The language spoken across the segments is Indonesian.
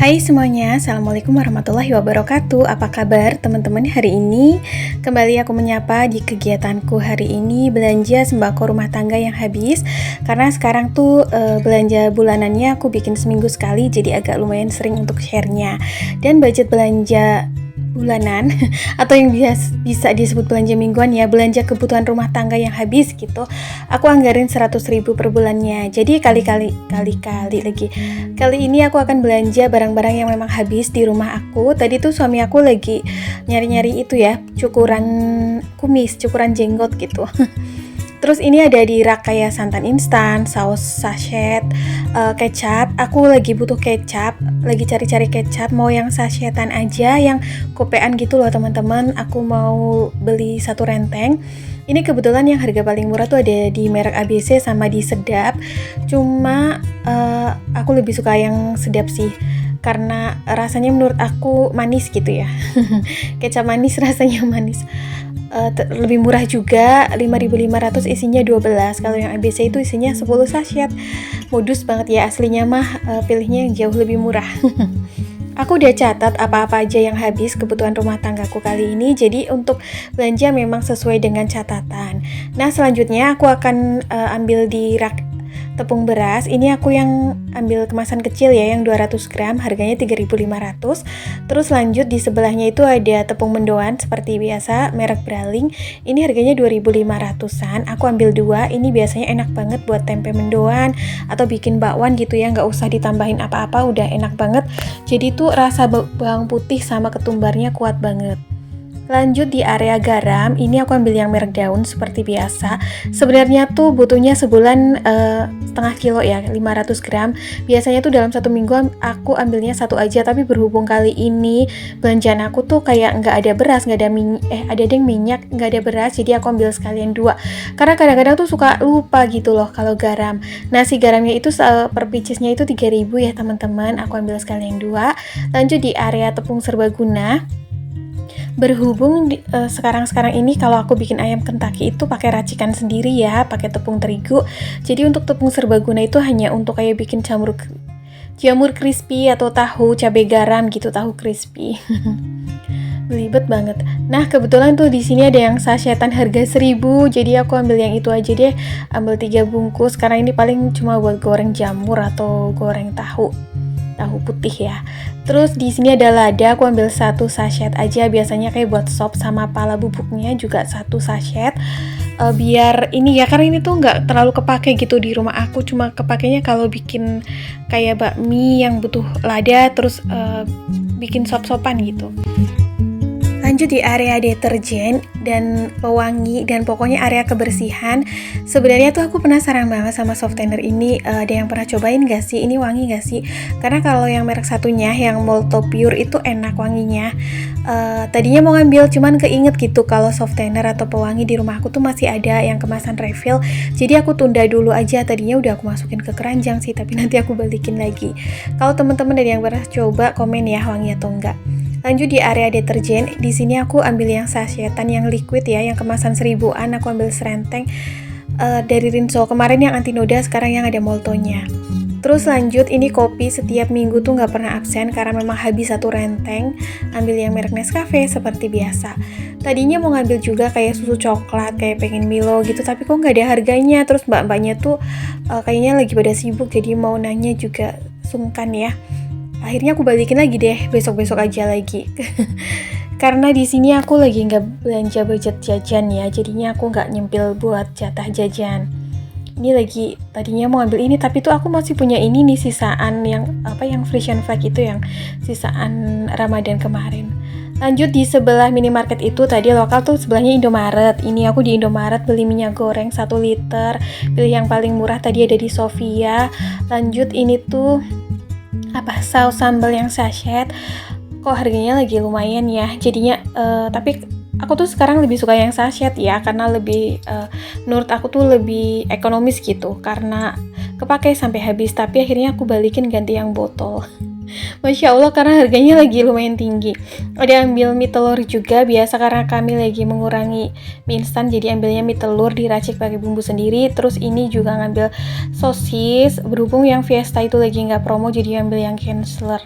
Hai semuanya, Assalamualaikum warahmatullahi wabarakatuh. Apa kabar teman-teman hari ini? Kembali aku menyapa di kegiatanku hari ini, belanja sembako rumah tangga yang habis. Karena sekarang tuh belanja bulanannya aku bikin seminggu sekali, jadi agak lumayan sering untuk share-nya. Dan budget belanja bulanan atau yang bisa disebut belanja mingguan ya, belanja kebutuhan rumah tangga yang habis gitu, aku anggarin 100.000 per bulannya. Jadi kali ini aku akan belanja barang-barang yang memang habis di rumah aku. Tadi tuh suami aku lagi nyari-nyari itu ya, cukuran kumis, cukuran jenggot gitu. Terus ini ada di rak kayak santan instan, saus sachet, kecap. Aku lagi butuh kecap, lagi cari-cari kecap, mau yang sachetan aja, yang kopean gitu loh teman-teman. Aku mau beli satu renteng. Ini kebetulan yang harga paling murah tuh ada di merek ABC sama di Sedap. Cuma aku lebih suka yang Sedap sih, karena rasanya menurut aku manis gitu ya. Kecap manis, rasanya manis. Lebih murah juga, 5.500, isinya 12. Kalau yang ABC itu isinya 10 sachet. Modus banget ya, aslinya mah pilihnya yang jauh lebih murah. Aku udah catat apa-apa aja yang habis kebutuhan rumah tanggaku kali ini. Jadi untuk belanja memang sesuai dengan catatan. Nah selanjutnya aku akan ambil di rak tepung beras. Ini aku yang ambil kemasan kecil ya, yang 200 gram, harganya 3.500. Terus lanjut di sebelahnya itu ada tepung mendoan seperti biasa, merek Braling. Ini harganya 2.500-an. Aku ambil 2. Ini biasanya enak banget buat tempe mendoan atau bikin bakwan gitu ya, nggak usah ditambahin apa-apa, udah enak banget. Jadi tuh rasa bawang putih sama ketumbarnya kuat banget. Lanjut di area garam, ini aku ambil yang merek Daun seperti biasa. Sebenarnya tuh butuhnya sebulan setengah kilo ya, 500 gram. Biasanya tuh dalam satu minggu aku ambilnya satu aja, tapi berhubung kali ini belanjaan aku tuh kayak nggak ada beras, nggak ada ada deng minyak, nggak ada beras, jadi aku ambil sekalian 2. Karena kadang-kadang tuh suka lupa gitu loh kalau garam. Nah si garamnya itu per piecesnya itu 3.000 ya teman-teman, aku ambil sekalian 2. Lanjut di area tepung serbaguna. Berhubung sekarang ini kalau aku bikin ayam Kentucky itu pakai racikan sendiri ya, pakai tepung terigu. Jadi untuk tepung serbaguna itu hanya untuk kayak bikin jamur crispy atau tahu cabai garam gitu, tahu crispy. Belibet banget. Nah kebetulan tuh di sini ada yang sachetan harga 1.000, jadi aku ambil yang itu aja deh, ambil 3 bungkus karena ini paling cuma buat goreng jamur atau goreng tahu putih ya. Terus di sini ada lada, aku ambil 1 sachet aja, biasanya kayak buat sop sama pala bubuknya juga 1 sachet. Biar ini ya, karena ini tuh nggak terlalu kepake gitu di rumah aku, cuma kepakainya kalau bikin kayak bakmi yang butuh lada, terus bikin sop-sopan gitu. Lanjut di area deterjen dan pewangi dan pokoknya area kebersihan. Sebenarnya tuh aku penasaran banget sama softener ini. Ada yang pernah cobain gak sih? Ini wangi gak sih? Karena kalau yang merek satunya, yang Molto Pure itu enak wanginya. Tadinya mau ngambil, cuman keinget gitu kalau softener atau pewangi di rumah aku tuh masih ada yang kemasan refill. Jadi aku tunda dulu aja. Tadinya udah aku masukin ke keranjang sih, tapi nanti aku balikin lagi. Kalau teman-teman ada yang pernah coba, komen ya wangi atau enggak. Lanjut di area deterjen, di sini aku ambil yang sachetan, yang liquid ya, yang kemasan 1.000-an, aku ambil serenteng dari Rinso. Kemarin yang anti noda, sekarang yang ada moltonya. Terus lanjut, ini kopi setiap minggu tuh nggak pernah absen karena memang habis 1 renteng. Ambil yang merek Nescafe seperti biasa. Tadinya mau ngambil juga kayak susu coklat, kayak pengen Milo gitu, tapi kok nggak ada harganya. Terus mbak-mbaknya tuh kayaknya lagi pada sibuk, jadi mau nanya juga sungkan ya. Akhirnya aku balikin lagi deh, besok-besok aja lagi. Karena di sini aku lagi nggak belanja budget jajan ya, jadinya aku nggak nyempil buat jatah jajan. Ini lagi tadinya mau ambil ini, tapi tuh aku masih punya ini nih, sisaan yang Frisian Flag itu, yang sisaan Ramadan kemarin. Lanjut di sebelah minimarket itu, tadi lokal tuh sebelahnya Indomaret. Ini aku di Indomaret beli minyak goreng 1 liter, pilih yang paling murah, tadi ada di Sofia. Lanjut ini tuh saus sambal yang sachet, kok harganya lagi lumayan ya, jadinya tapi aku tuh sekarang lebih suka yang sachet ya, karena lebih menurut aku tuh lebih ekonomis gitu, karena kepake sampai habis, tapi akhirnya aku balikin ganti yang botol. Masya Allah, karena harganya lagi lumayan tinggi. Ada ambil mie telur juga, biasa karena kami lagi mengurangi mie instan, jadi ambilnya mie telur diracik pakai bumbu sendiri. Terus ini juga ngambil sosis, berhubung yang Fiesta itu lagi nggak promo, jadi ambil yang Kienzler.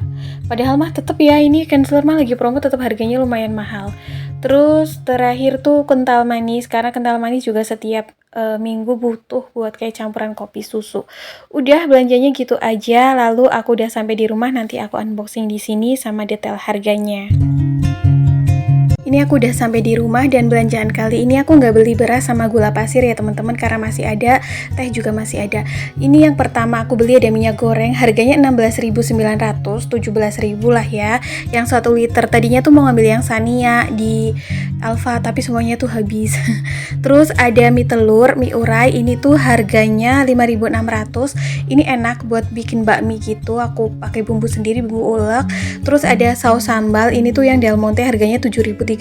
Padahal mah tetep ya, ini Kienzler mah lagi promo, tetap harganya lumayan mahal. Terus terakhir tuh kental manis, karena kental manis juga setiap minggu butuh buat kayak campuran kopi susu. Udah belanjanya gitu aja, lalu aku udah sampai di rumah, nanti aku unboxing di sini sama detail harganya. Ini aku udah sampai di rumah dan belanjaan kali ini aku nggak beli beras sama gula pasir ya teman-teman, karena masih ada, teh juga masih ada. Ini yang pertama aku beli ada minyak goreng, harganya 16.900, 17.000 lah ya. Yang 1 liter, tadinya tuh mau ngambil yang Sania di Alfa, tapi semuanya tuh habis. Terus ada mie telur, mie urai, ini tuh harganya 5.600. Ini enak buat bikin bakmi gitu, aku pakai bumbu sendiri, bumbu ulek. Terus ada saus sambal, ini tuh yang Del Monte harganya 7.300.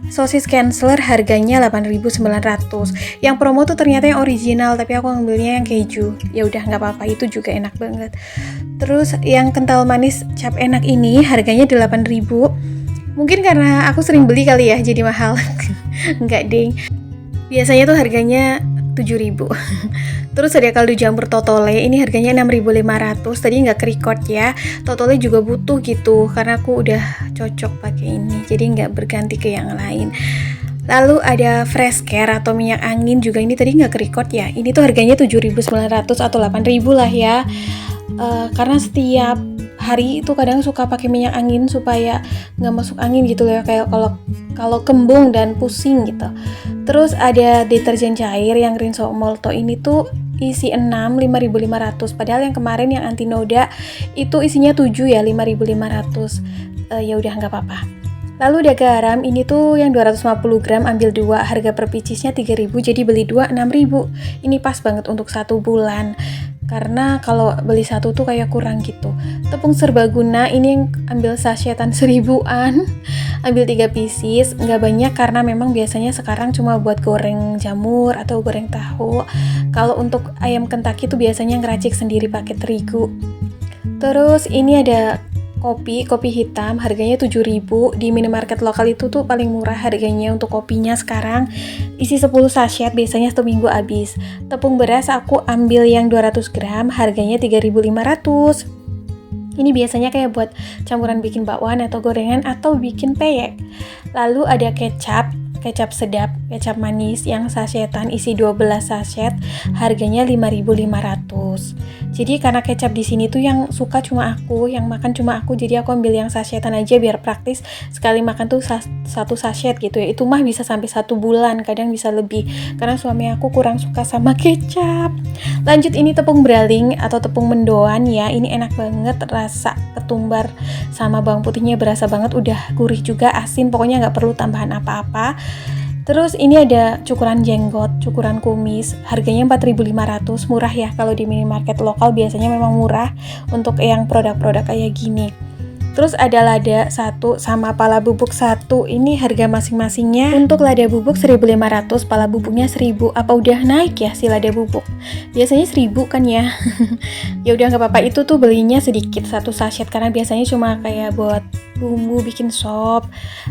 Sosis Kienzler harganya 8.900. Yang promo tuh ternyata yang original, tapi aku ngambilnya yang keju. Ya udah nggak apa-apa, itu juga enak banget. Terus yang kental manis cap enak ini harganya 8.000. Mungkin karena aku sering beli kali ya, jadi mahal. Enggak ding. Biasanya tuh harganya 7.000. Terus ada kaldu jamur totole, ini harganya 6.500. Tadi nggak ke-record ya. Totole juga butuh gitu, karena aku udah cocok pakai ini, jadi nggak berganti ke yang lain. Lalu ada fresh care atau minyak angin juga, ini tadi nggak ke-record ya. Ini tuh harganya 7.900 atau 8.000 lah ya. Karena setiap hari itu kadang suka pakai minyak angin supaya nggak masuk angin gitu ya, kayak kalau kembung dan pusing gitu. Terus ada deterjen cair yang Rinso Molto, ini tuh isi 6, 5.500. Padahal yang kemarin yang anti noda itu isinya 7 ya, 5.500. Ya udah nggak apa-apa. Lalu ada garam, ini tuh yang 250 gram ambil 2, harga per picisnya 3.000, jadi beli 2 6.000. Ini pas banget untuk 1 bulan. Karena kalau beli satu tuh kayak kurang gitu. Tepung serbaguna ini yang ambil sachetan 1000-an, ambil 3 pieces, nggak banyak karena memang biasanya sekarang cuma buat goreng jamur atau goreng tahu. Kalau untuk ayam Kentucky tuh biasanya ngeracik sendiri pakai terigu. Terus ini ada kopi hitam, harganya 7.000. Di minimarket lokal itu tuh paling murah harganya untuk kopinya sekarang. Isi 10 sachet, biasanya 1 minggu habis. Tepung beras aku ambil yang 200 gram, harganya 3.500. Ini biasanya kayak buat campuran bikin bakwan atau gorengan atau bikin peyek. Lalu ada kecap sedap, kecap manis yang sachetan isi 12 sachet, harganya 5.500. Jadi karena kecap di sini tuh yang suka cuma aku, yang makan cuma aku, jadi aku ambil yang sachetan aja biar praktis. Sekali makan tuh 1 sachet gitu ya. Itu mah bisa sampai 1 bulan, kadang bisa lebih. Karena suami aku kurang suka sama kecap. Lanjut, ini tepung braling atau tepung mendoan ya. Ini enak banget, rasa ketumbar sama bawang putihnya berasa banget, udah gurih juga, asin, pokoknya nggak perlu tambahan apa-apa. Terus ini ada cukuran jenggot, cukuran kumis, harganya 4.500, murah ya. Kalau di minimarket lokal biasanya memang murah untuk yang produk-produk kayak gini. Terus ada lada 1 sama pala bubuk 1. Ini harga masing-masingnya. Untuk lada bubuk 1.500, pala bubuknya 1.000. Apa udah naik ya si lada bubuk? Biasanya 1.000 kan ya. Ya udah nggak apa-apa, itu tuh belinya sedikit 1 sachet karena biasanya cuma kayak buat bumbu bikin sop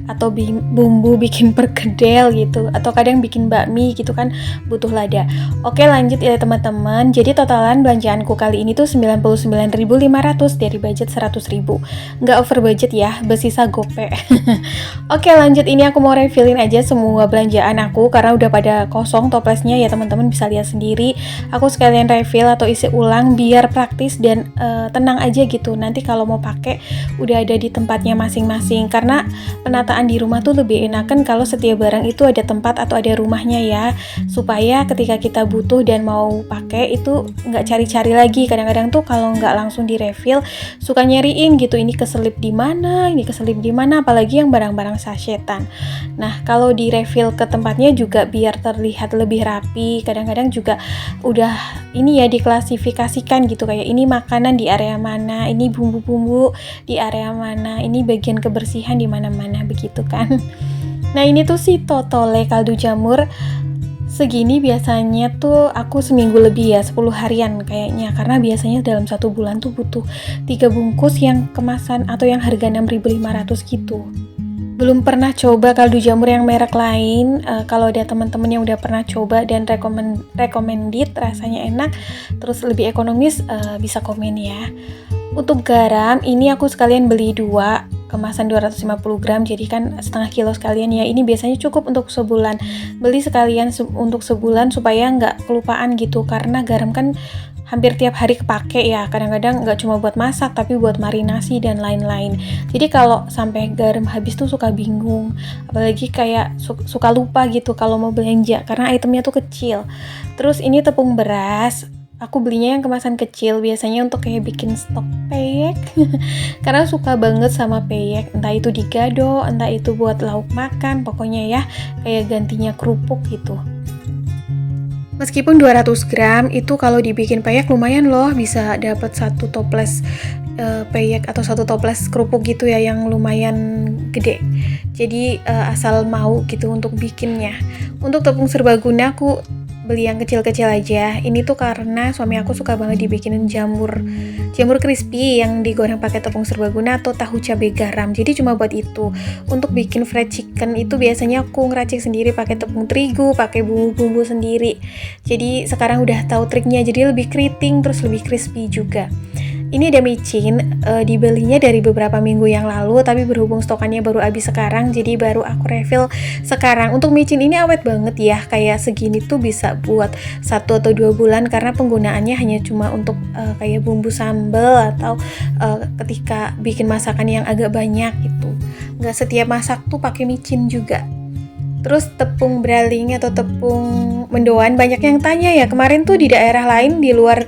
atau bumbu bikin perkedel gitu, atau kadang bikin bakmi gitu kan butuh lada. Oke, lanjut ya teman-teman. Jadi totalan belanjaanku kali ini tuh 99.500 dari budget 100.000. Nggak over budget ya, bersisa gope. Oke, lanjut, ini aku mau refillin aja semua belanjaan aku karena udah pada kosong toplesnya ya, teman-teman bisa lihat sendiri. Aku sekalian refill atau isi ulang biar praktis dan tenang aja gitu. Nanti kalau mau pakai udah ada di tempatnya masing-masing, karena penataan di rumah tuh lebih enakan kalau setiap barang itu ada tempat atau ada rumahnya ya, supaya ketika kita butuh dan mau pakai itu nggak cari-cari lagi. Kadang-kadang tuh kalau nggak langsung di refill suka nyariin gitu, ini keselip di mana, ini keselip di mana, apalagi yang barang-barang sachetan. Nah, kalau di refill ke tempatnya juga biar terlihat lebih rapi. Kadang-kadang juga udah ini ya diklasifikasikan gitu, kayak ini makanan di area mana, ini bumbu-bumbu di area mana, ini bagian kebersihan di mana-mana begitu kan. Nah, ini tuh si totole kaldu jamur Segini biasanya tuh aku seminggu lebih ya, 10 harian kayaknya. Karena biasanya dalam 1 bulan tuh butuh 3 bungkus yang kemasan atau yang harga 6.500 gitu. Belum pernah coba kaldu jamur yang merek lain. Kalau ada teman-teman yang udah pernah coba dan recommended rasanya enak, terus lebih ekonomis, bisa komen ya. Untuk garam, ini aku sekalian beli 2 kemasan 250 gram, jadi kan setengah kilo sekalian ya. Ini biasanya cukup untuk sebulan. Beli sekalian untuk sebulan supaya nggak kelupaan gitu, karena garam kan hampir tiap hari kepake ya. Kadang-kadang nggak cuma buat masak, tapi buat marinasi dan lain-lain. Jadi kalau sampai garam habis tuh suka bingung, apalagi kayak suka lupa gitu kalau mau belanja, karena itemnya tuh kecil. Terus ini tepung beras. Aku belinya yang kemasan kecil, biasanya untuk kayak bikin stok peyek. Karena suka banget sama peyek, entah itu digado, entah itu buat lauk makan, pokoknya ya kayak gantinya kerupuk gitu. Meskipun 200 gram itu kalau dibikin peyek lumayan loh, bisa dapat 1 toples peyek atau 1 toples kerupuk gitu ya, yang lumayan gede. Jadi asal mau gitu untuk bikinnya. Untuk tepung serbaguna aku beli yang kecil-kecil aja. Ini tuh karena suami aku suka banget dibikinin jamur crispy yang digoreng pakai tepung serbaguna atau tahu cabai garam. Jadi cuma buat itu. Untuk bikin fried chicken itu biasanya aku ngeracik sendiri pakai tepung terigu, pakai bumbu-bumbu sendiri. Jadi sekarang udah tahu triknya, jadi lebih keriting terus lebih crispy juga. Ini ada micin, dibelinya dari beberapa minggu yang lalu, tapi berhubung stokannya baru habis sekarang, jadi baru aku refill sekarang. Untuk micin ini awet banget ya, kayak segini tuh bisa buat 1 atau 2 bulan, karena penggunaannya hanya cuma untuk kayak bumbu sambal atau ketika bikin masakan yang agak banyak gitu. Nggak setiap masak tuh pakai micin juga. Terus tepung braling atau tepung mendoan, banyak yang tanya ya, kemarin tuh di daerah lain di luar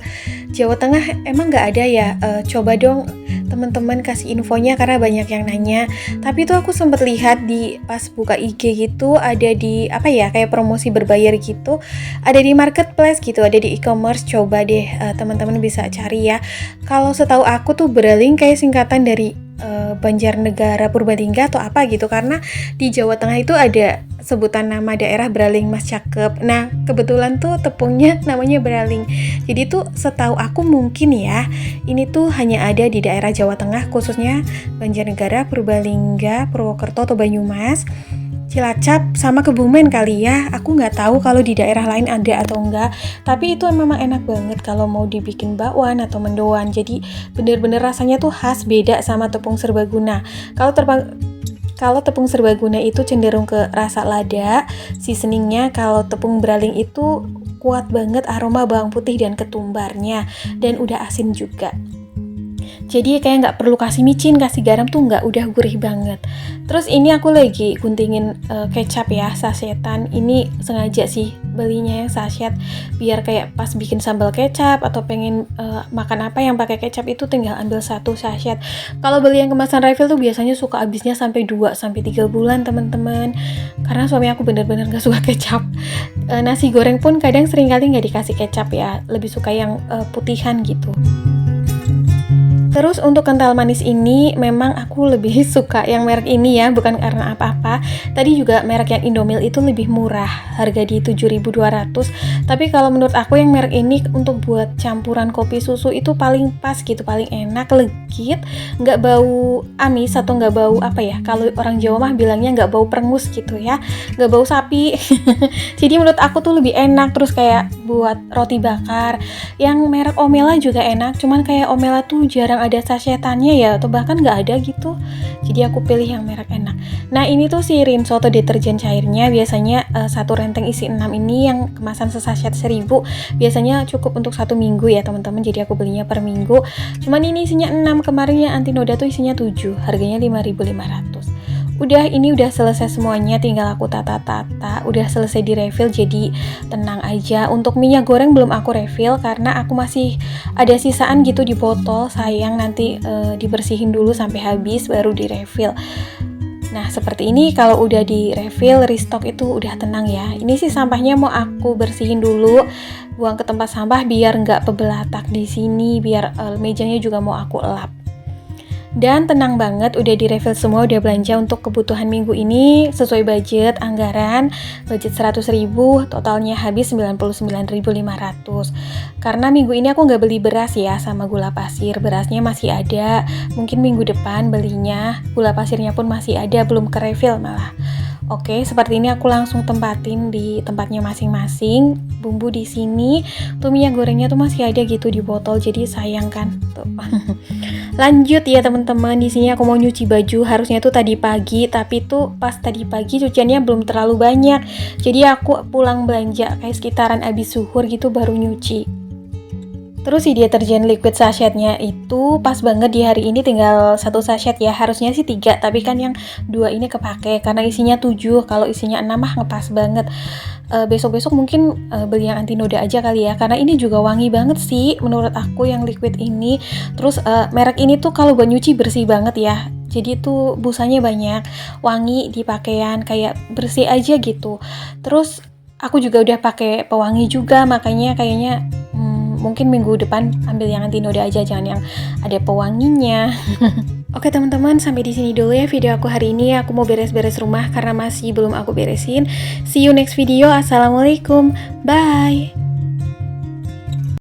Jawa Tengah emang nggak ada ya? Coba dong teman-teman kasih infonya, karena banyak yang nanya. Tapi tuh aku sempet lihat di pas buka IG gitu, ada di apa ya, kayak promosi berbayar gitu, ada di marketplace gitu, ada di e-commerce. Coba deh teman-teman bisa cari ya. Kalau setahu aku tuh braling kayak singkatan dari Banjarnegara Purbalingga atau apa gitu, karena di Jawa Tengah itu ada sebutan nama daerah Braling Mas Cakep. Nah kebetulan tuh tepungnya namanya Braling. Jadi tuh setahu aku mungkin ya, ini tuh hanya ada di daerah Jawa Tengah, khususnya Banjarnegara, Purbalingga, Purwokerto atau Banyumas, Cilacap sama Kebumen kali ya. Aku nggak tahu kalau di daerah lain ada atau enggak, tapi itu memang enak banget kalau mau dibikin bakwan atau mendoan. Jadi bener-bener rasanya tuh khas, beda sama tepung serbaguna. Kalau tepung serbaguna itu cenderung ke rasa lada, seasoningnya. Kalau tepung braling itu kuat banget aroma bawang putih dan ketumbarnya, dan udah asin juga. Jadi kayak nggak perlu kasih micin, kasih garam tuh nggak, udah gurih banget. Terus ini aku lagi guntingin kecap ya, sasetan. Ini sengaja sih belinya yang saset, biar kayak pas bikin sambal kecap atau pengen makan apa yang pakai kecap itu tinggal ambil 1 saset. Kalau beli yang kemasan refill tuh biasanya suka habisnya sampai 2-3 bulan teman-teman, karena suami aku bener-bener nggak suka kecap. Nasi goreng pun kadang seringkali nggak dikasih kecap ya, lebih suka yang putihan gitu. Terus untuk kental manis ini memang aku lebih suka yang merek ini ya, bukan karena apa-apa. Tadi juga merek yang Indomil itu lebih murah, harga di 7.200. Tapi kalau menurut aku yang merek ini untuk buat campuran kopi susu itu paling pas gitu, paling enak, legit, nggak bau amis atau nggak bau apa ya, kalau orang Jawa mah bilangnya nggak bau perengus gitu ya, nggak bau sapi. Jadi menurut aku tuh lebih enak. Terus kayak buat roti bakar, yang merek Omela juga enak, cuman kayak Omela tuh jarang ada sasetannya ya, atau bahkan nggak ada gitu. Jadi aku pilih yang merek enak. Nah ini tuh si Rinso atau deterjen cairnya, biasanya 1 renteng isi 6 ini yang kemasan sesaset 1.000, biasanya cukup untuk 1 minggu ya teman-teman. Jadi aku belinya per minggu. Cuman ini isinya 6, kemarin yang anti noda tuh isinya 7, harganya 5.500. Ini udah selesai semuanya, tinggal aku tata-tata, udah selesai di refill, jadi tenang aja. Untuk minyak goreng belum aku refill karena aku masih ada sisaan gitu di botol, sayang nanti dibersihin dulu sampai habis baru di refill. Nah seperti ini, kalau udah di refill, restock itu udah tenang ya. Ini sih sampahnya mau aku bersihin dulu, buang ke tempat sampah biar nggak pebelatak di sini, biar mejanya juga mau aku elap. Dan tenang banget, udah di-refill semua, udah belanja untuk kebutuhan minggu ini sesuai budget, anggaran, budget 100.000, totalnya habis 99.500. Karena minggu ini aku nggak beli beras ya sama gula pasir, berasnya masih ada, mungkin minggu depan belinya, gula pasirnya pun masih ada, belum ke-refill malah. Oke, seperti ini aku langsung tempatin di tempatnya masing-masing. Bumbu di sini, tuh minyak gorengnya tuh masih ada gitu di botol, jadi sayang kan. Tuh. Lanjut ya teman-teman, di sini aku mau nyuci baju. Harusnya tuh tadi pagi, tapi tuh pas tadi pagi cuciannya belum terlalu banyak. Jadi aku pulang belanja kayak sekitaran abis zuhur gitu baru nyuci. Terus si deterjen liquid sachetnya itu pas banget di hari ini tinggal 1 sachet ya. Harusnya sih 3, tapi kan yang 2 ini kepake karena isinya 7. Kalau isinya 6 mah ngepas banget. Besok-besok mungkin beli yang anti noda aja kali ya. Karena ini juga wangi banget sih menurut aku yang liquid ini. Terus merek ini tuh kalau buat nyuci bersih banget ya. Jadi tuh busanya banyak, wangi di pakaian, kayak bersih aja gitu. Terus aku juga udah pakai pewangi juga, makanya kayaknya mungkin minggu depan ambil yang anti noda aja, jangan yang ada pewanginya. Oke teman-teman, sampai di sini dulu ya video aku hari ini. Aku mau beres-beres rumah karena masih belum aku beresin. See you next video. Assalamualaikum. Bye.